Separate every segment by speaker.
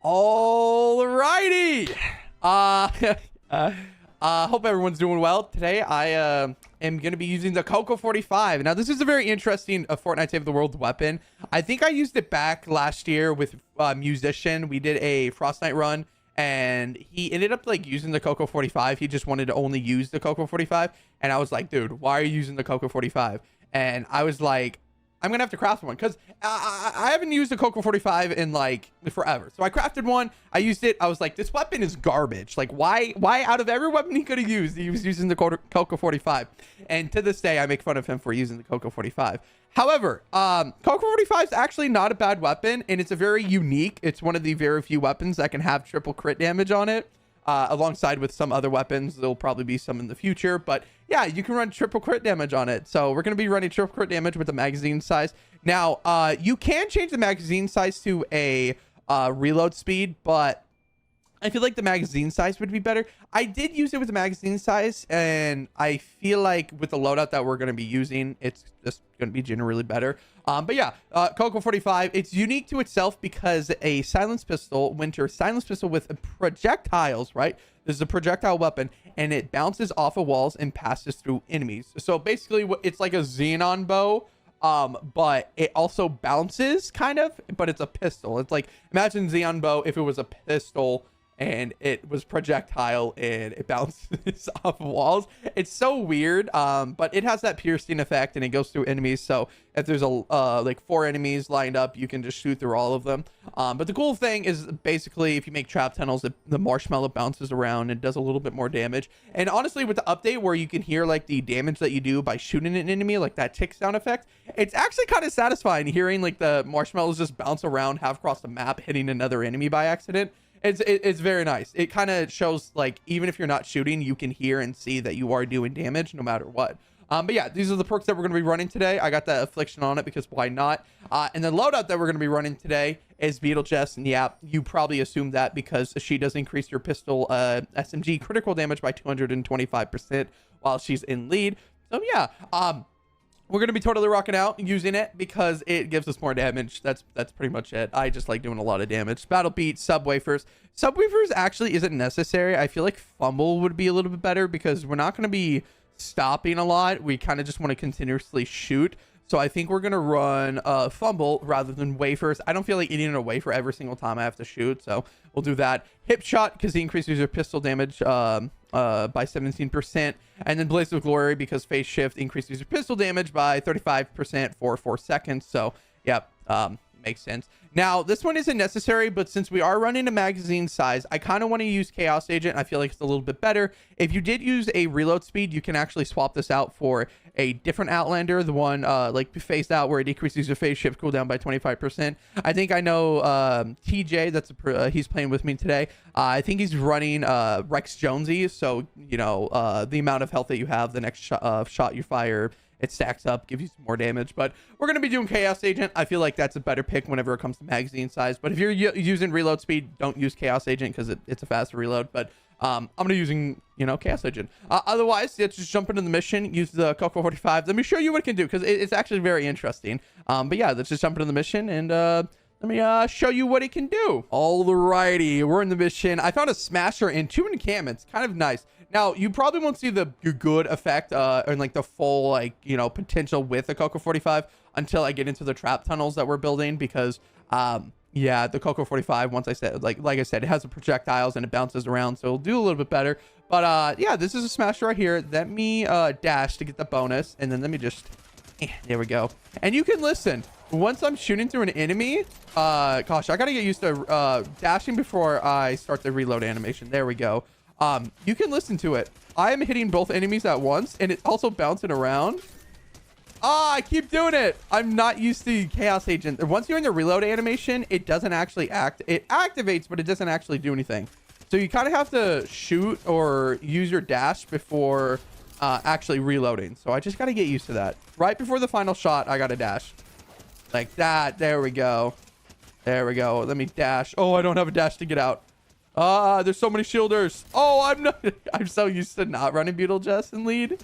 Speaker 1: All righty. Hope everyone's doing well. Today, I am going to be using the Coco 45. Now, this is a very interesting Fortnite Save the World weapon. I think I used it back last year with Musician. We did a Frostnite run, and he ended up like using the Coco 45. He just wanted to only use the Coco 45. And I was like, dude, why are you using the Coco 45? And I was like, I'm gonna have to craft one because I haven't used the Coco 45 in like forever. So I crafted one, I used it. I was like, this weapon is garbage. Like, why out of every weapon he could have used, he was using the Coco 45. And to this day, I make fun of him for using the Coco 45. However, Coco 45 is actually not a bad weapon, and it's a very unique. It's one of the very few weapons that can have triple crit damage on it. Alongside with some other weapons. There'll probably be some in the future, but yeah, you can run triple crit damage on it. So we're going to be running triple crit damage with the magazine size. Now, you can change the magazine size to a reload speed, but I feel like the magazine size would be better. I did use it with the magazine size, and I feel like with the loadout that we're going to be using, it's just going to be generally better. But yeah, Coco 45, it's unique to itself because a silenced pistol, winter silenced pistol with projectiles, right? This is a projectile weapon, and it bounces off of walls and passes through enemies. So basically, it's like a xenon bow, but it also bounces kind of, but it's a pistol. It's like, imagine xenon bow if it was a pistol and it was projectile and it bounces off of walls. It's so weird, but it has that piercing effect and it goes through enemies. So if there's like 4 enemies lined up, you can just shoot through all of them. But the cool thing is basically if you make trap tunnels, the marshmallow bounces around and does a little bit more damage. And honestly, with the update where you can hear like the damage that you do by shooting an enemy, like that tick sound effect, it's actually kind of satisfying hearing like the marshmallows just bounce around half across the map, hitting another enemy by accident. It's very nice. It kind of shows like even if you're not shooting, you can hear and see that you are doing damage no matter what. But yeah, these are the perks that we're going to be running today. I got the affliction on it because why not? And the loadout that we're going to be running today is Beetlejuice. And yeah, you probably assumed that because she does increase your pistol SMG critical damage by 225% while she's in lead. So yeah, we're going to be totally rocking out using it because it gives us more damage. That's pretty much it. I just like doing a lot of damage. Battle beat, subwoofers. Subwoofers actually isn't necessary. I feel like fumble would be a little bit better because we're not going to be stopping a lot. We kind of just want to continuously shoot. So I think we're going to run fumble rather than wafers. I don't feel like eating a wafer every single time I have to shoot. So we'll do that. Hip shot because he increases your pistol damage by 17%. And then blaze of glory because phase shift increases your pistol damage by 35% for 4 seconds. So yeah, makes sense. Now this one isn't necessary, but since we are running a magazine size, I kind of want to use chaos agent. I feel like it's a little bit better. If you did use a reload speed, you can actually swap this out for a different outlander, the one like phased out where it decreases your phase shift cooldown by 25%. I think I know TJ, he's playing with me today. I think he's running Rex Jonesy, so you know the amount of health that you have, the next shot you fire, it stacks up, gives you some more damage. But we're going to be doing Chaos Agent. I feel like that's a better pick whenever it comes to magazine size. But if you're using reload speed, don't use Chaos Agent because it's a faster reload. But I'm going to be using, you know, Chaos Agent. Otherwise, let's just jump into the mission, use the Coco 45. Let me show you what it can do because it's actually very interesting. But yeah, let's just jump into the mission and let me show you what it can do. Alrighty, we're in the mission. I found a smasher and 2 encampments. Kind of nice. Now, you probably won't see the good effect and like the full, like, you know, potential with the Coco 45 until I get into the trap tunnels that we're building because, yeah, the Coco 45, once I said, like I said, it has the projectiles and it bounces around, so it'll do a little bit better. But, yeah, this is a smasher right here. Let me dash to get the bonus, and then let me just, there we go. And you can listen. Once I'm shooting through an enemy, gosh, I gotta get used to dashing before I start the reload animation. There we go. You can listen to it. I am hitting both enemies at once, and it's also bouncing around. I keep doing it. I'm not used to Chaos Agent. Once you're in the reload animation, it doesn't actually it activates, but it doesn't actually do anything. So you kind of have to shoot or use your dash before actually reloading. So I just got to get used to that. Right before the final shot, I got to dash. Like that. There we go. There we go. Let me dash. Oh, I don't have a dash to get out. There's so many shielders. Oh, I'm so used to not running Beetlejuice in lead.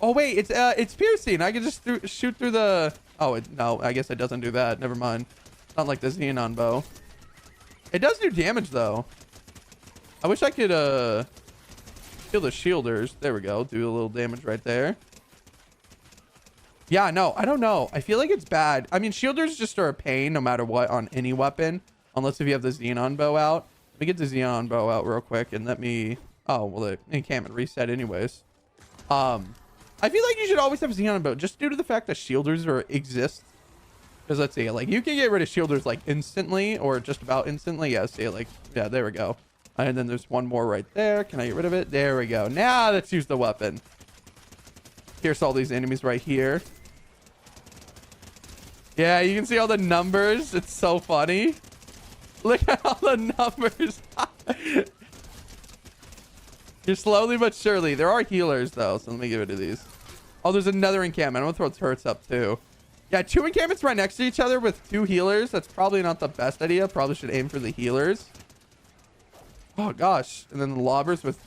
Speaker 1: Oh wait, it's piercing. I can just shoot through the. Oh no, I guess it doesn't do that. Never mind. It's not like the xenon bow. It does do damage though. I wish I could kill the shielders. There we go. Do a little damage right there. Yeah, no, I don't know. I feel like it's bad. I mean, shielders just are a pain no matter what on any weapon, unless if you have the Xenon bow out. Let me get the Xenon bow out real quick and let me... Oh, well, the encampment reset anyways. I feel like you should always have Xenon bow just due to the fact that shielders exist. Because let's see, like, you can get rid of shielders like instantly or just about instantly. Yeah, see, like, yeah, there we go. And then there's one more right there. Can I get rid of it? There we go. Now let's use the weapon. Pierce all these enemies right here. Yeah, you can see all the numbers. It's so funny. Look at all the numbers. You're slowly but surely. There are healers, though, so let me get rid of these. Oh, there's another encampment. I'm going to throw turrets up, too. Yeah, 2 encampments right next to each other with 2 healers. That's probably not the best idea. Probably should aim for the healers. Oh, gosh. And then the lobbers with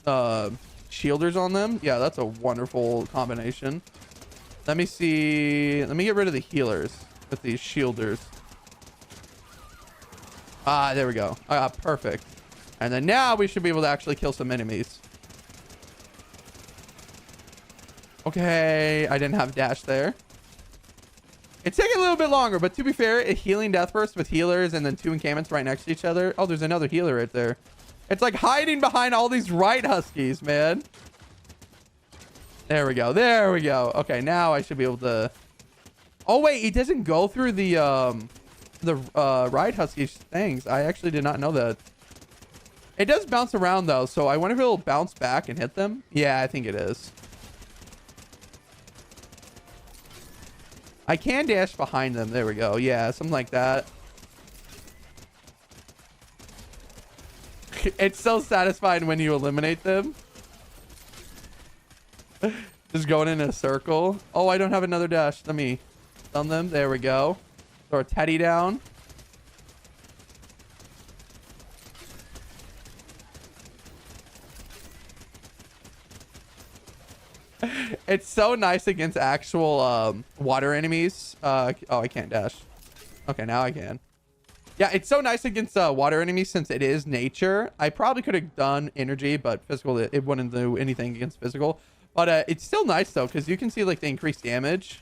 Speaker 1: shielders on them. Yeah, that's a wonderful combination. Let me see. Let me get rid of the healers with these shielders. Ah, there we go. Perfect. And then now we should be able to actually kill some enemies. Okay, I didn't have dash there. It's taking a little bit longer, but to be fair, a healing death burst with healers and then 2 encampments right next to each other. Oh, there's another healer right there. It's like hiding behind all these right huskies, man. There we go. There we go. Okay, now I should be able to... Oh, wait. It doesn't go through the ride husky things. I actually did not know that. It does bounce around, though, so I wonder if it'll bounce back and hit them. Yeah, I think it is. I can dash behind them. There we go. Yeah, something like that. It's so satisfying when you eliminate them. Just going in a circle. Oh, I don't have another dash. Let me stun them. There we go. Throw a teddy down. It's so nice against actual water enemies. Oh, I can't dash. Okay, now I can. Yeah, it's so nice against water enemies since it is nature. I probably could have done energy, but physical, it wouldn't do anything against physical. But it's still nice, though, because you can see, like, the increased damage.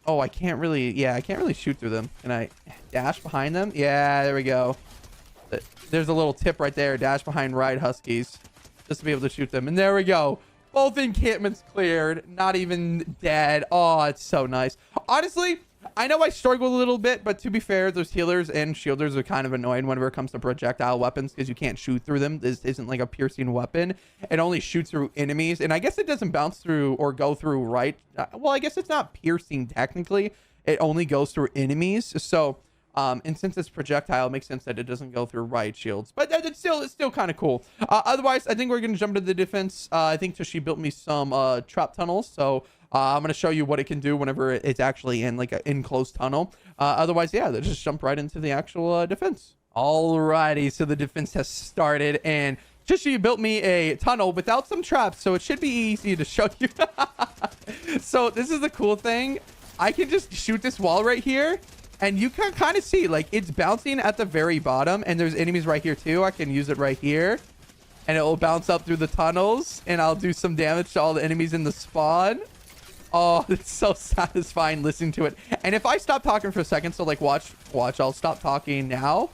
Speaker 1: Oh, I can't really... Yeah, I can't really shoot through them. Can I dash behind them? Yeah, there we go. There's a little tip right there. Dash behind ride huskies. Just to be able to shoot them. And there we go. Both encampments cleared. Not even dead. Oh, it's so nice. Honestly, I know I struggle a little bit, but to be fair, those healers and shielders are kind of annoying whenever it comes to projectile weapons because you can't shoot through them. This isn't like a piercing weapon. It only shoots through enemies. And I guess it doesn't bounce through or go through right. Well, I guess it's not piercing technically. It only goes through enemies. So, and since it's projectile, it makes sense that it doesn't go through riot shields. But it's still kind of cool. Otherwise, I think we're going to jump into the defense. I think Toshi built me some trap tunnels. So I'm going to show you what it can do whenever it's actually in like an enclosed tunnel. Otherwise, yeah, let's just jump right into the actual defense. Alrighty, so the defense has started. And Toshi built me a tunnel without some traps. So it should be easy to show you. So this is the cool thing. I can just shoot this wall right here. And you can kind of see, like, it's bouncing at the very bottom. And there's enemies right here, too. I can use it right here. And it will bounce up through the tunnels. And I'll do some damage to all the enemies in the spawn. Oh, it's so satisfying listening to it. And if I stop talking for a second, so, like, watch. I'll stop talking now.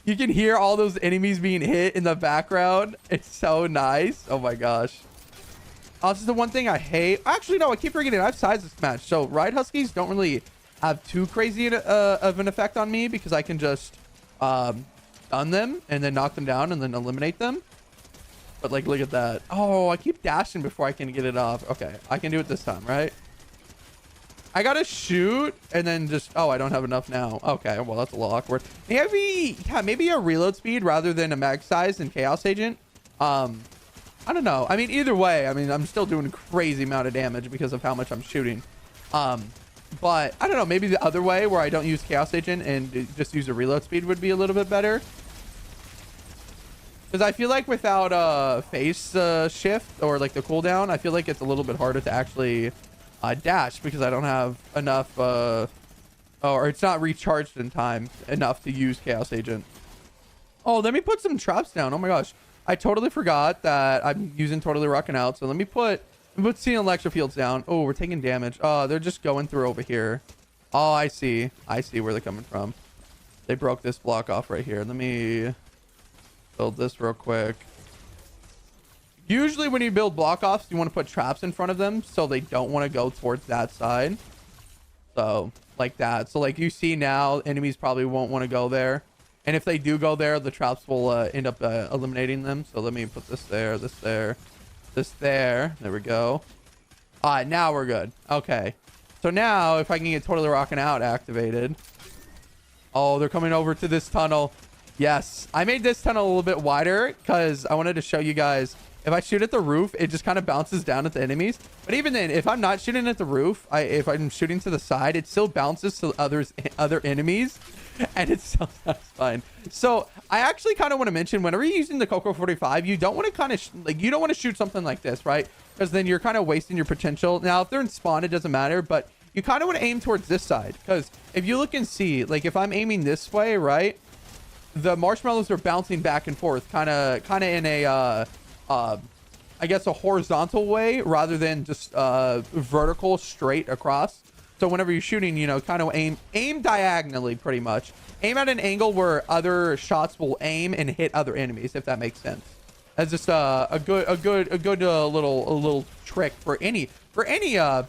Speaker 1: You can hear all those enemies being hit in the background. It's so nice. Oh, my gosh. This is the one thing I hate. Actually, no, I keep forgetting. I have size match. So ride huskies don't really have too crazy of an effect on me because I can just stun them and then knock them down and then eliminate them. But like, look at that. Oh, I keep dashing before I can get it off. Okay, I can do it this time, right? I gotta shoot and then just... Oh, I don't have enough now. Okay, well, that's a little awkward. Maybe a reload speed rather than a mag size and chaos agent. I don't know. I mean, either way, I mean, I'm still doing a crazy amount of damage because of how much I'm shooting. But I don't know. Maybe the other way where I don't use Chaos Agent and just use a reload speed would be a little bit better. Because I feel like without phase shift or like the cooldown, I feel like it's a little bit harder to actually dash because I don't have enough Oh, or it's not recharged in time enough to use Chaos Agent. Oh, let me put some traps down. Oh my gosh. I totally forgot that I'm using Totally Rocking Out. So let me put Seeing Electro Fields down. Oh, we're taking damage. Oh, they're just going through over here. Oh, I see. I see where they're coming from. They broke this block off right here. Let me build this real quick. Usually when you build block offs, you want to put traps in front of them so they don't want to go towards that side. So like that. So like you see now, enemies probably won't want to go there. And if they do go there, the traps will end up eliminating them. So let me put this there, this there, this there. There we go. All right, now we're good. Okay. So now if I can get Totally Rocking Out activated. Oh, they're coming over to this tunnel. Yes. I made this tunnel a little bit wider because I wanted to show you guys. If I shoot at the roof, it just kind of bounces down at the enemies. But even then, if I'm not shooting at the roof, if I'm shooting to the side, it still bounces to other enemies. And it's so satisfying. So I actually kind of want to mention, whenever you're using the Coco 45, you don't want to kind of you don't want to shoot something like this, right? Because then you're kind of wasting your potential. Now, if they're in spawn, it doesn't matter, but you kind of want to aim towards this side. Because if you look and see, like if I'm aiming this way, right, the marshmallows are bouncing back and forth, kind of in a I guess a horizontal way rather than just vertical straight across. So whenever you're shooting, you know, kind of aim diagonally, pretty much. Aim at an angle where other shots will aim and hit other enemies, if that makes sense. That's just a good little trick for any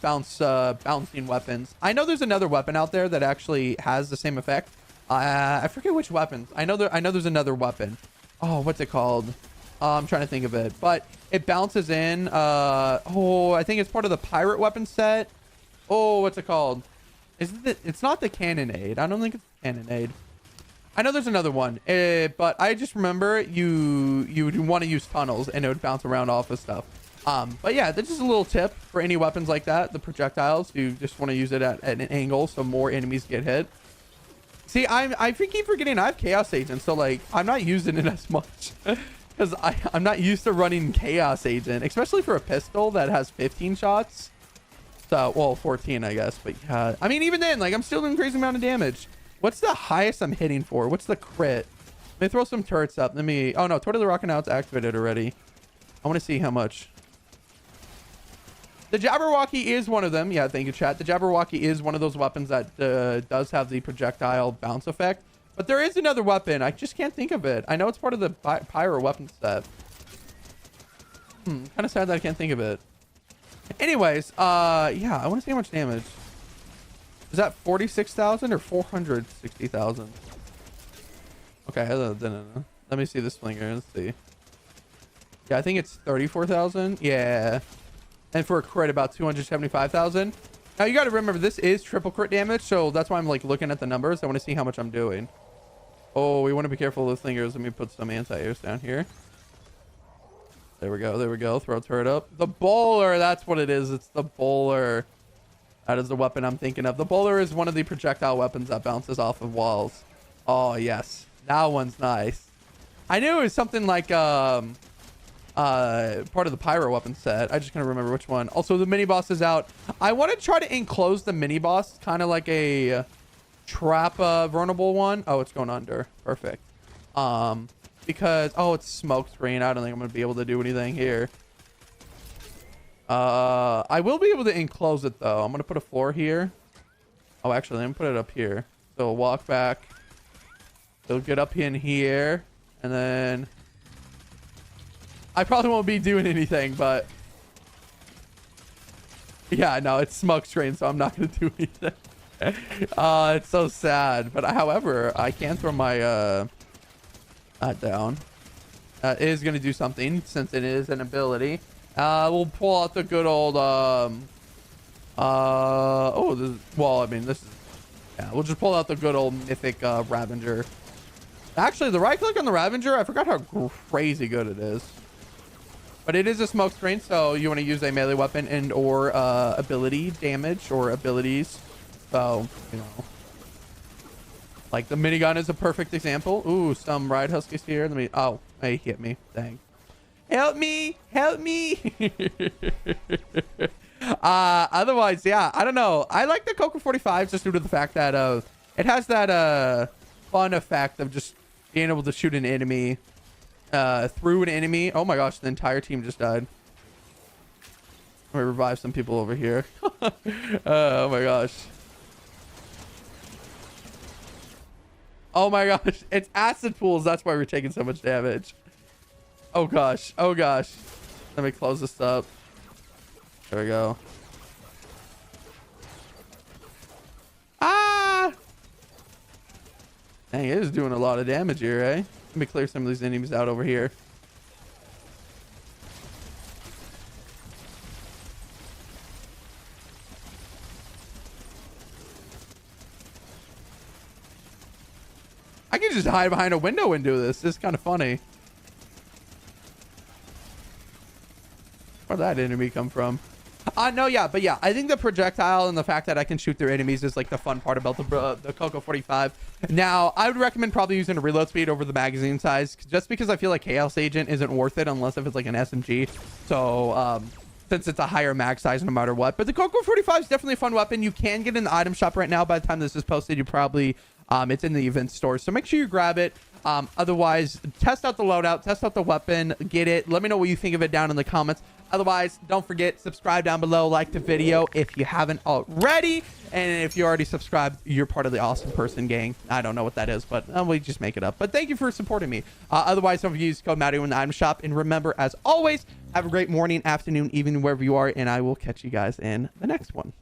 Speaker 1: bouncing weapons. I know there's another weapon out there that actually has the same effect. I forget which weapons. I know there's another weapon. Oh, what's it called? I'm trying to think of it, but it bounces in. I think it's part of the pirate weapon set. Oh, what's it called? It's not the cannonade. I don't think it's the cannonade. I know there's another one, but I just remember you would want to use tunnels and it would bounce around off of stuff. But yeah, that's just a little tip for any weapons like that. The projectiles, you just want to use it at an angle so more enemies get hit. See, I keep forgetting I have Chaos Agent, so like I'm not using it as much because I'm not used to running Chaos Agent, especially for a pistol that has 15 shots. So, well, 14, I guess, but yeah, I mean, even then, like, I'm still doing a crazy amount of damage. What's the highest I'm hitting for? What's the crit? Let me throw some turrets up. Oh no, Totally Rocking Out's activated already. I want to see how much. The Jabberwocky is one of them. Yeah, thank you, chat. The Jabberwocky is one of those weapons that does have the projectile bounce effect. But there is another weapon. I just can't think of it. I know it's part of the pyro weapon set. Kind of sad that I can't think of it. Anyways, yeah, I want to see how much damage. Is that 46,000 or 460,000? Okay, let me see this flinger. Let's see. Yeah, I think it's 34,000. Yeah. And for a crit, about 275,000. Now, you got to remember, this is triple crit damage, so that's why I'm, like, looking at the numbers. I want to see how much I'm doing. Oh, we want to be careful of those flingers. Let me put some anti-airs down here. There we go. There we go. Throw a turret up. The bowler. That's what it is. It's the bowler. That is the weapon I'm thinking of. The bowler is one of the projectile weapons that bounces off of walls. Oh, yes. That one's nice. I knew it was something like part of the pyro weapon set. I just can't remember which one. Also, the mini boss is out. I want to try to enclose the mini boss, kind of like a trap vulnerable one. Oh, it's going under. Perfect. Because it's smoke screen. I don't think I'm gonna be able to do anything here. I will be able to enclose it though. I'm gonna put a floor here. Oh, actually, let me put it up here. So we'll walk back. They'll get up in here, and then I probably won't be doing anything, but yeah, no, it's smoke screen, so I'm not gonna do anything. It's so sad, but however, I can throw my that down. That is going to do something since it is an ability. We'll pull out the good old we'll just pull out the good old mythic Ravager. Actually, the right click on the Ravager, I forgot how crazy good it is. But it is a smoke screen, so you want to use a melee weapon and or ability damage or abilities. So, you know, like the minigun is a perfect example. Ooh, some ride HUSKS here. Let me. Oh, he hit me. Dang. Help me! Help me! Otherwise, yeah, I don't know. I like the Coco 45 just due to the fact that it has that fun effect of just being able to shoot an enemy through an enemy. Oh my gosh, the entire team just died. Let me revive some people over here. Oh my gosh. Oh my gosh, it's acid pools. That's why we're taking so much damage. Oh gosh. Oh gosh. Let me close this up. There we go. Ah! Dang, it is doing a lot of damage here, eh? Let me clear some of these enemies out over here. I can just hide behind a window and do this. It's kind of funny. Where'd that enemy come from? No, yeah, but yeah, I think the projectile and the fact that I can shoot through enemies is like the fun part about the Coco 45. Now, I would recommend probably using a reload speed over the magazine size, just because I feel like Chaos Agent isn't worth it unless if it's like an SMG. So, since it's a higher mag size no matter what. But the Coco 45 is definitely a fun weapon. You can get in the item shop right now. By the time this is posted, you probably it's in the event store, so make sure you grab it. Otherwise, test out the loadout, test out the weapon, get it. Let me know what you think of it down in the comments. Otherwise, don't forget, subscribe down below, like the video if you haven't already, and if you already subscribed, you're part of the awesome person gang. I don't know what that is, but we just make it up. But thank you for supporting me. Otherwise, don't forget to use code Mattio in the item shop, and remember, as always, have a great morning, afternoon, evening, wherever you are, and I will catch you guys in the next one.